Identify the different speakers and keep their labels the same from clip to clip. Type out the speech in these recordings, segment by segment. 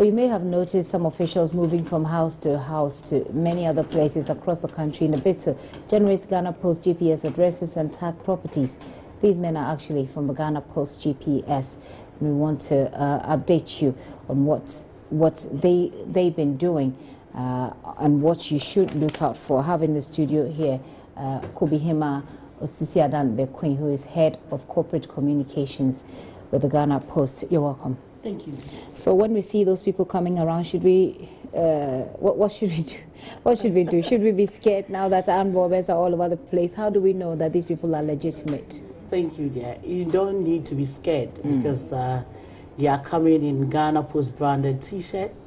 Speaker 1: Well, you may have noticed some officials moving from house to many other places across the country in a bid to generate Ghana Post GPS addresses and tag properties. These men are actually from the Ghana Post GPS. And we want to update you on what they've been doing and what you should look out for. Having the studio here, Kubihima Osisiadan Bequin, who is head of corporate communications with the Ghana Post. You're welcome.
Speaker 2: Thank you.
Speaker 1: So when we see those people coming around, should we, what should we do? What should we do? Should we be scared now that armed robbers are all over the place? How do we know that these people are legitimate?
Speaker 2: Thank you, dear. You don't need to be scared because they are coming in Ghana Post branded T-shirts.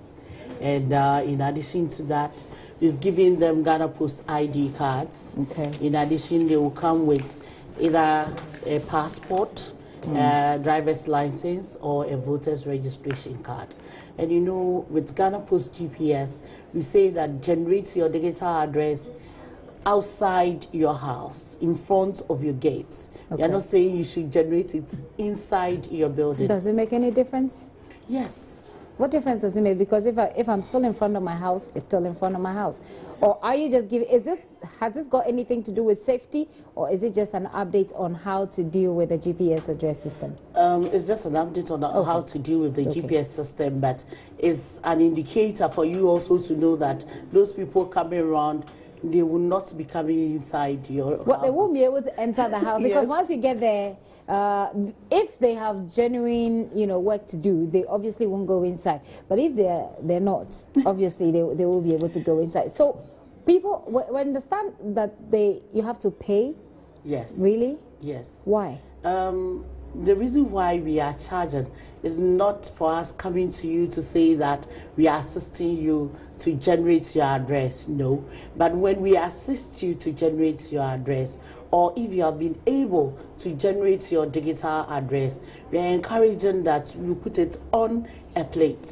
Speaker 2: And in addition to that, we've given them Ghana Post ID cards.
Speaker 1: Okay.
Speaker 2: In addition, they will come with either a passport, driver's license, or a voter's registration card. And you know, with Ghana Post GPS, we say that generate your digital address outside your house, in front of your gates. Okay. You're not saying you should generate it inside your building.
Speaker 1: Does it make any difference?
Speaker 2: Yes.
Speaker 1: What difference does it make? Because if I'm still in front of my house, it's still in front of my house. Or are you just giving, has this got anything to do with safety, or is it just an update on how to deal with the GPS address system?
Speaker 2: It's just an update on how to deal with the GPS system, but it's an indicator for you also to know that those people coming around, they will not be coming inside your house.
Speaker 1: They won't be able to enter the house because once you get there, if they have genuine, work to do, they obviously won't go inside. But if they're not, obviously they will be able to go inside. So people understand that you have to pay.
Speaker 2: Yes.
Speaker 1: Really?
Speaker 2: Yes.
Speaker 1: Why?
Speaker 2: The reason why we are charging is not for us coming to you to say that we are assisting you to generate your address, no. But when we assist you to generate your address, or if you have been able to generate your digital address, we are encouraging that you put it on a plate.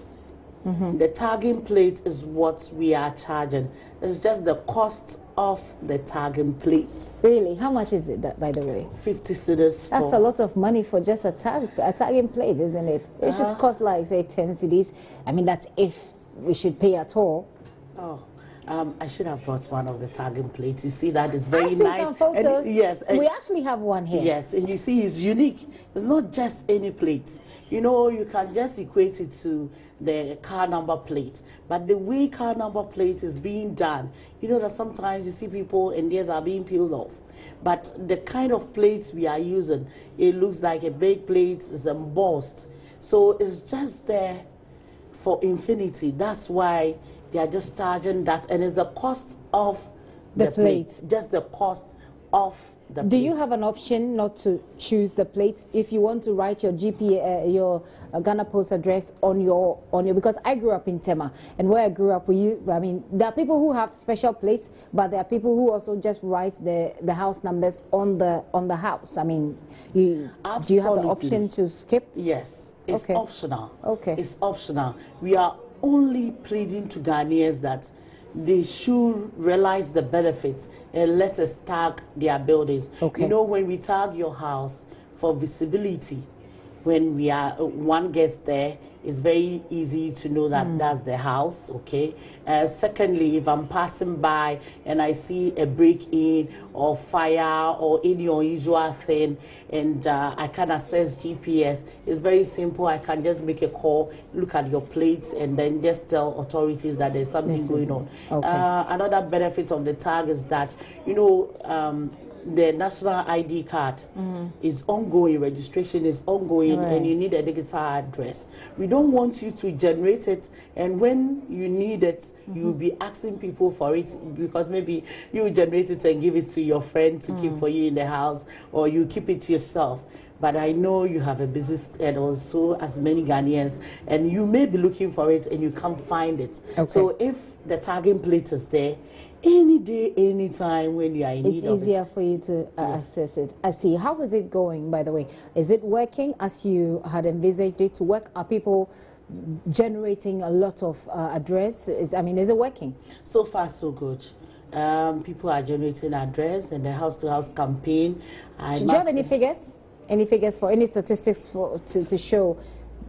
Speaker 2: The tagging plate is what we are charging. It's just the cost of the tagging plate.
Speaker 1: Really? How much is it, by the way?
Speaker 2: 50 cedis.
Speaker 1: That's a lot of money for just a tagging plate, isn't it? It should cost like, say, 10 cedis. I mean, that's if we should pay at all.
Speaker 2: Oh. I should have brought one of the tagging plates. You see that it's very nice.
Speaker 1: Some photos.
Speaker 2: And, yes. And
Speaker 1: we actually have one here.
Speaker 2: Yes, and you see it's unique. It's not just any plate. You know, you can just equate it to the car number plate. But the way car number plate is being done, you know that sometimes you see people and theirs are being peeled off. But the kind of plates we are using, it looks like a big plate, it's embossed. So it's just there for infinity. That's why they are just charging that, and it's the cost of the plate. Just the cost of the plate.
Speaker 1: Do you have an option not to choose the plate if you want to write your your Ghana Post address on your because I grew up in Tema, and where I grew up, there are people who have special plates, but there are people who also just write the house numbers on the house. I mean, do you have the option to skip?
Speaker 2: Yes, it's optional.
Speaker 1: Okay, it's
Speaker 2: optional. We are only pleading to Ghanaians that they should realize the benefits and let us tag their buildings.
Speaker 1: Okay.
Speaker 2: You know, when we tag your house for visibility, when one gets there, it's very easy to know that that's the house, okay? Secondly, if I'm passing by and I see a break-in or fire or any unusual thing and I can access GPS, it's very simple. I can just make a call, look at your plates, and then just tell authorities that there's something going on.
Speaker 1: Okay.
Speaker 2: Another benefit of the tag is that, you know, the national ID card is ongoing, registration is ongoing, and you need a digital address. We don't want you to generate it, and when you need it, you'll be asking people for it because maybe you generate it and give it to your friend to keep for you in the house, or you keep it to yourself. But I know you have a business and also as many Ghanaians, and you may be looking for it and you can't find it. Okay. So if the tagging plate is there, any day, any time when you are in need of it.
Speaker 1: It's easier for you to access it. I see. How is it going, by the way? Is it working as you had envisaged it to work? Are people generating a lot of address? Is it working?
Speaker 2: So far, so good. People are generating address and the house-to-house campaign.
Speaker 1: Do you have any figures? Any figures for any statistics to show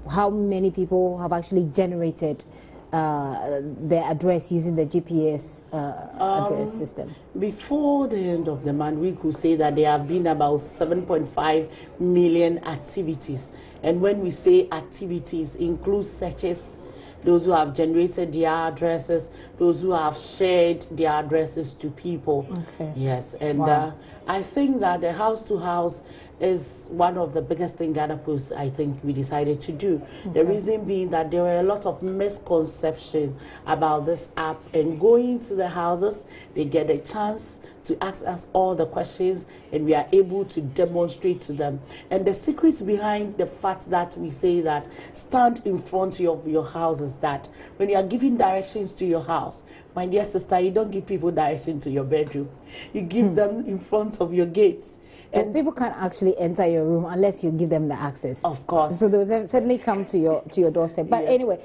Speaker 1: how many people have actually generated their address using the GPS address system?
Speaker 2: Before the end of the month, we could say that there have been about 7.5 million activities. And when we say activities, includes searches, those who have generated their addresses, those who have shared their addresses to people.
Speaker 1: Okay.
Speaker 2: Yes, and
Speaker 1: wow.
Speaker 2: I think that the house-to-house is one of the biggest things Ghana Post, I think, we decided to do. Okay. The reason being that there were a lot of misconceptions about this app, and going to the houses, they get a chance to ask us all the questions, and we are able to demonstrate to them. And the secrets behind the fact that we say that stand in front of your house is that when you are giving directions to your house, my dear sister, you don't give people direction to your bedroom. You give them in front of your gates.
Speaker 1: And people can't actually enter your room unless you give them the access.
Speaker 2: Of course.
Speaker 1: So they'll certainly come to your doorstep. But yes. Anyway,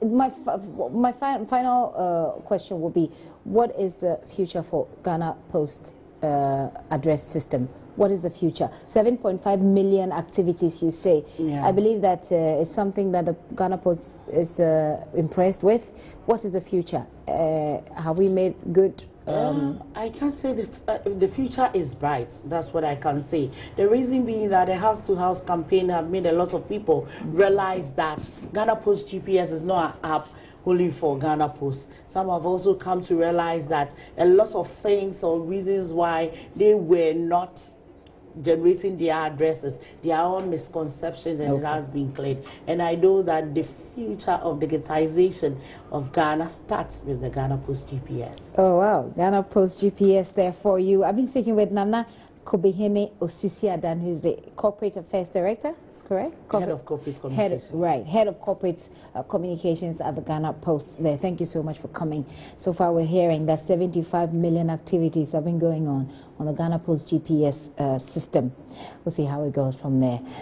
Speaker 1: my final question will be, what is the future for Ghana Post address system? What is the future? 7.5 million activities, you say. Yeah. I believe that is something that the Ghana Post is impressed with. What is the future? Have we made good?
Speaker 2: I can say the future is bright. That's what I can say. The reason being that the house-to-house campaign have made a lot of people realize that Ghana Post GPS is not an app only for Ghana Post. Some have also come to realize that a lot of things or reasons why they were not generating their addresses, they are all misconceptions, and okay. It has been cleared. And I know that the future of digitization of Ghana starts with the Ghana Post GPS.
Speaker 1: Oh wow, Ghana Post GPS there for you. I've been speaking with Nana Kobehene Osisi-Adan, who's the Corporate Affairs Director, is correct?
Speaker 2: Head of Corporate Communications.
Speaker 1: Head of Corporate Communications at the Ghana Post there. Thank you so much for coming. So far we're hearing that 75 million activities have been going on the Ghana Post GPS system. We'll see how it goes from there.